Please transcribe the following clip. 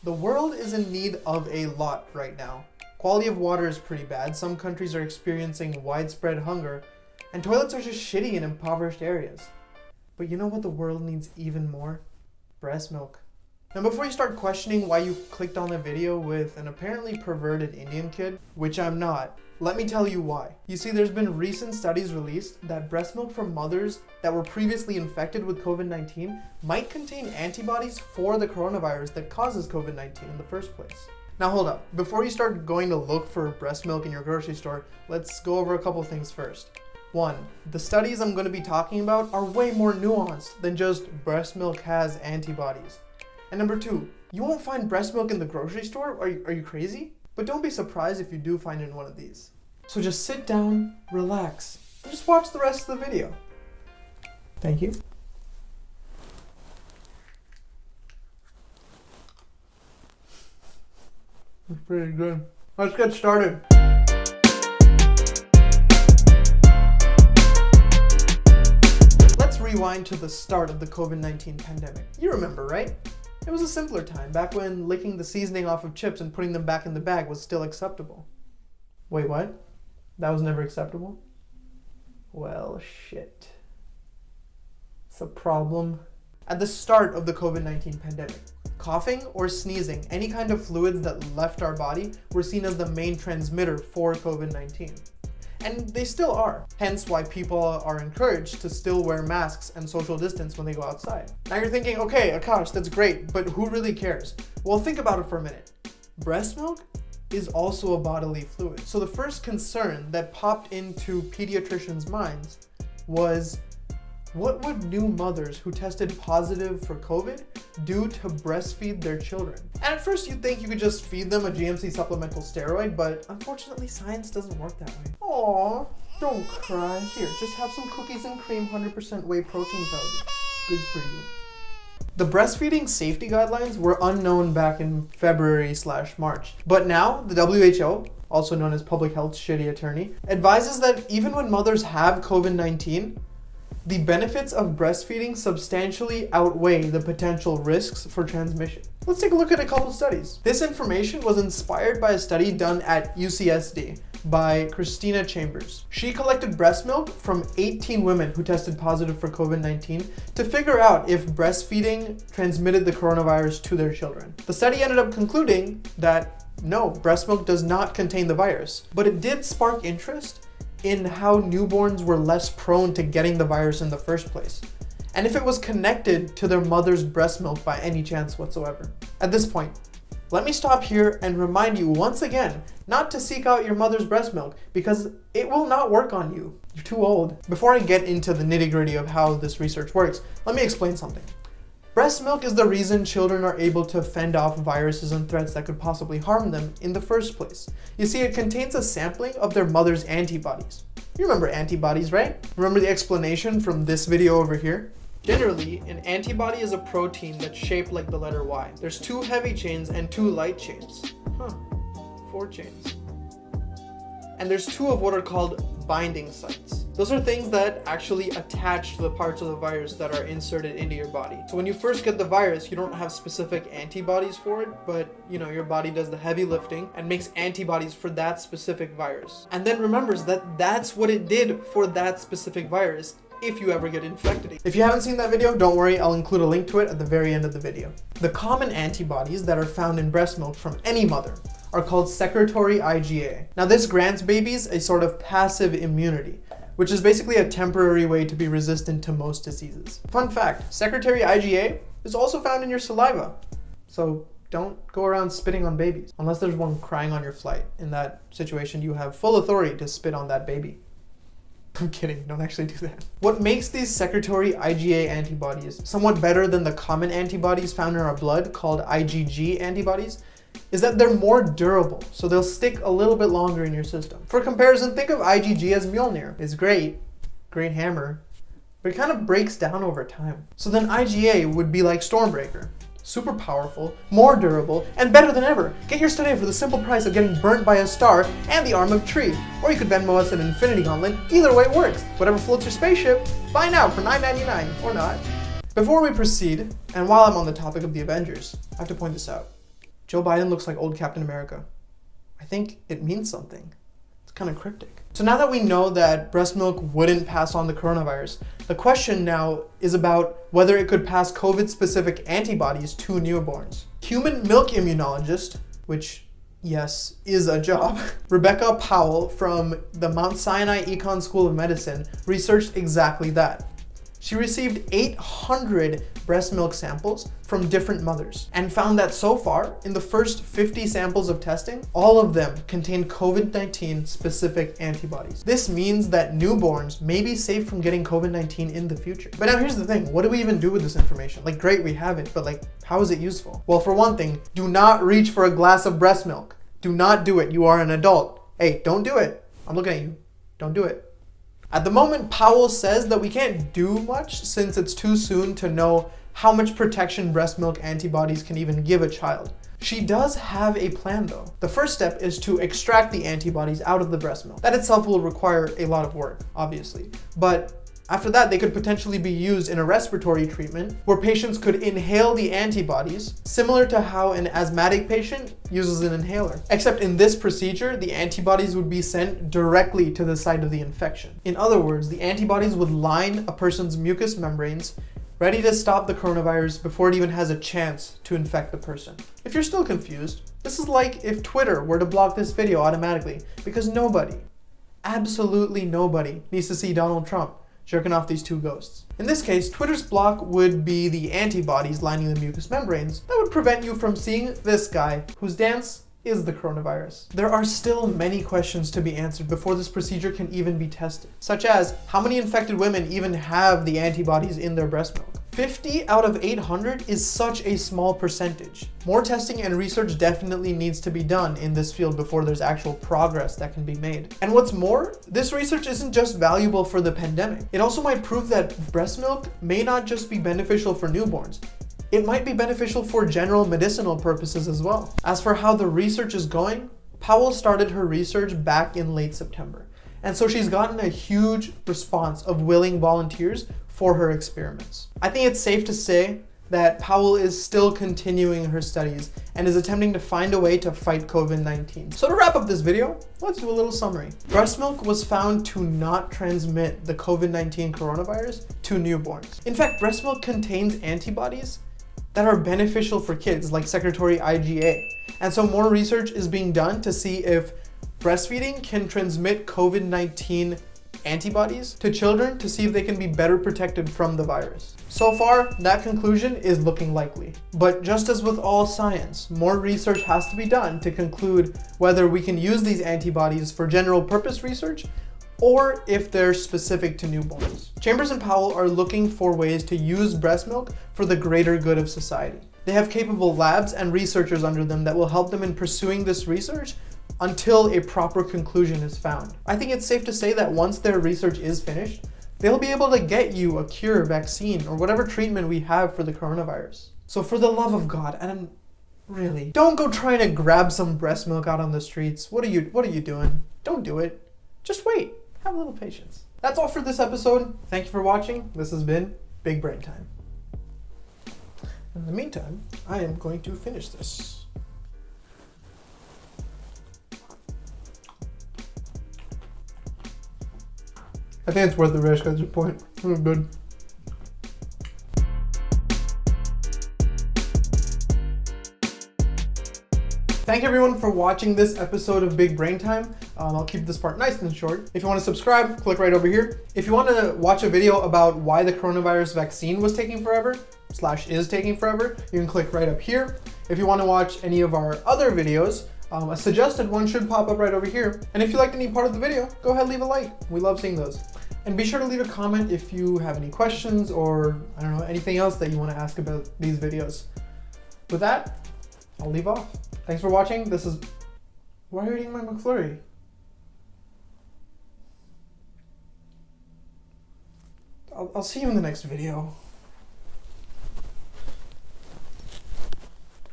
The world is in need of a lot right now. Quality of water is pretty bad, some countries are experiencing widespread hunger, and toilets are just shitty in impoverished areas. But you know what the world needs even more? Breast milk. Now before you start questioning why you clicked on a video with an apparently perverted Indian kid, which I'm not, let me tell you why. You see, there's been recent studies released that breast milk from mothers that were previously infected with COVID-19 might contain antibodies for the coronavirus that causes COVID-19 in the first place. Now hold up, before you start going to look for breast milk in your grocery store, let's go over a couple things first. 1. The studies I'm going to be talking about are way more nuanced than just breast milk has antibodies. And number 2, you won't find breast milk in the grocery store? Are you crazy? But don't be surprised if you do find it in one of these. So just sit down, relax, and just watch the rest of the video. Thank you. That's pretty good. Let's get started. Let's rewind to the start of the COVID-19 pandemic. You remember, right? It was a simpler time, back when licking the seasoning off of chips and putting them back in the bag was still acceptable. Wait, what? That was never acceptable? Well, shit. It's a problem. At the start of the COVID-19 pandemic, coughing or sneezing, any kind of fluids that left our body, were seen as the main transmitter for COVID-19. And they still are. Hence why people are encouraged to still wear masks and social distance when they go outside. Now you're thinking, okay, Akash, that's great, but who really cares? Well, think about it for a minute. Breast milk is also a bodily fluid. So the first concern that popped into pediatricians' minds was, what would new mothers who tested positive for COVID do to breastfeed their children? And at first you'd think you could just feed them a GMC supplemental steroid, but unfortunately science doesn't work that way. Aww, don't cry. Here, just have some cookies and cream, 100% whey protein powder. Good for you. The breastfeeding safety guidelines were unknown back in February/March, but now the WHO, also known as Public Health's shitty attorney, advises that even when mothers have COVID-19, the benefits of breastfeeding substantially outweigh the potential risks for transmission. Let's take a look at a couple studies. This information was inspired by a study done at UCSD by Christina Chambers. She collected breast milk from 18 women who tested positive for COVID-19 to figure out if breastfeeding transmitted the coronavirus to their children. The study ended up concluding that no, breast milk does not contain the virus, but it did spark interest in how newborns were less prone to getting the virus in the first place, and if it was connected to their mother's breast milk by any chance whatsoever. At this point, let me stop here and remind you once again not to seek out your mother's breast milk because it will not work on you. You're too old. Before I get into the nitty-gritty of how this research works, let me explain something. Breast milk is the reason children are able to fend off viruses and threats that could possibly harm them in the first place. You see, it contains a sampling of their mother's antibodies. You remember antibodies, right? Remember the explanation from this video over here? Generally, an antibody is a protein that's shaped like the letter Y. There's 2 heavy chains and 2 light chains. 4 chains. And there's 2 of what are called binding sites. Those are things that actually attach to the parts of the virus that are inserted into your body. So when you first get the virus, you don't have specific antibodies for it, but your body does the heavy lifting and makes antibodies for that specific virus. And then remembers that that's what it did for that specific virus if you ever get infected. If you haven't seen that video, don't worry, I'll include a link to it at the very end of the video. The common antibodies that are found in breast milk from any mother are called Secretory IGA. Now this grants babies a sort of passive immunity, which is basically a temporary way to be resistant to most diseases. Fun fact, Secretory IGA is also found in your saliva. So don't go around spitting on babies, unless there's one crying on your flight. In that situation, you have full authority to spit on that baby. I'm kidding, don't actually do that. What makes these Secretory IGA antibodies somewhat better than the common antibodies found in our blood called IgG antibodies is that they're more durable, so they'll stick a little bit longer in your system. For comparison, think of IgG as Mjolnir. It's great hammer, but it kind of breaks down over time. So then IgA would be like Stormbreaker. Super powerful, more durable, and better than ever. Get yours today for the simple price of getting burnt by a star and the arm of a tree. Or you could Venmo us an infinity gauntlet. Either way works. Whatever floats your spaceship, buy now for $9.99, or not. Before we proceed, and while I'm on the topic of the Avengers, I have to point this out. Joe Biden looks like old Captain America. I think it means something. It's kind of cryptic. So now that we know that breast milk wouldn't pass on the coronavirus, the question now is about whether it could pass COVID-specific antibodies to newborns. Human milk immunologist, which, yes, is a job, Rebecca Powell from the Mount Sinai Econ School of Medicine researched exactly that. She received 800 breast milk samples from different mothers and found that so far, in the first 50 samples of testing, all of them contained COVID-19 specific antibodies. This means that newborns may be safe from getting COVID-19 in the future. But now here's the thing, what do we even do with this information? Like, great, we have it, but like, how is it useful? Well, for one thing, do not reach for a glass of breast milk. Do not do it, you are an adult. Hey, don't do it. I'm looking at you, don't do it. At the moment, Powell says that we can't do much since it's too soon to know how much protection breast milk antibodies can even give a child. She does have a plan though. The first step is to extract the antibodies out of the breast milk. That itself will require a lot of work, obviously. But after that, they could potentially be used in a respiratory treatment where patients could inhale the antibodies, similar to how an asthmatic patient uses an inhaler. Except in this procedure, the antibodies would be sent directly to the site of the infection. In other words, the antibodies would line a person's mucous membranes, ready to stop the coronavirus before it even has a chance to infect the person. If you're still confused, this is like if Twitter were to block this video automatically, because nobody, absolutely nobody, needs to see Donald Trump jerking off these two ghosts. In this case, Twitter's block would be the antibodies lining the mucous membranes that would prevent you from seeing this guy whose dance is the coronavirus. There are still many questions to be answered before this procedure can even be tested, such as how many infected women even have the antibodies in their breast milk? 50 out of 800 is such a small percentage. More testing and research definitely needs to be done in this field before there's actual progress that can be made. And what's more, this research isn't just valuable for the pandemic. It also might prove that breast milk may not just be beneficial for newborns. It might be beneficial for general medicinal purposes as well. As for how the research is going, Powell started her research back in late September. And so she's gotten a huge response of willing volunteers for her experiments. I think it's safe to say that Powell is still continuing her studies and is attempting to find a way to fight COVID-19. So to wrap up this video, let's do a little summary. Breast milk was found to not transmit the COVID-19 coronavirus to newborns. In fact, breast milk contains antibodies that are beneficial for kids, like Secretory IGA. And so more research is being done to see if breastfeeding can transmit COVID-19 antibodies to children to see if they can be better protected from the virus. So far, that conclusion is looking likely. But just as with all science, more research has to be done to conclude whether we can use these antibodies for general purpose research or if they're specific to newborns. Chambers and Powell are looking for ways to use breast milk for the greater good of society. They have capable labs and researchers under them that will help them in pursuing this research until a proper conclusion is found. I think it's safe to say that once their research is finished, they'll be able to get you a cure, vaccine, or whatever treatment we have for the coronavirus. So for the love of God, and really, don't go trying to grab some breast milk out on the streets. What are you doing? Don't do it. Just wait. Have a little patience. That's all for this episode. Thank you for watching. This has been Big Brain Time. In the meantime, I am going to finish this. I think it's worth the risk at this point. It's good. Thank you everyone for watching this episode of Big Brain Time. I'll keep this part nice and short. If you want to subscribe, click right over here. If you want to watch a video about why the coronavirus vaccine was taking forever, / is taking forever, you can click right up here. If you want to watch any of our other videos, a suggested one should pop up right over here. And if you liked any part of the video, go ahead and leave a like. We love seeing those. And be sure to leave a comment if you have any questions or, I don't know, anything else that you want to ask about these videos. With that, I'll leave off. Thanks for watching. This is... Why are you eating my McFlurry? I'll see you in the next video.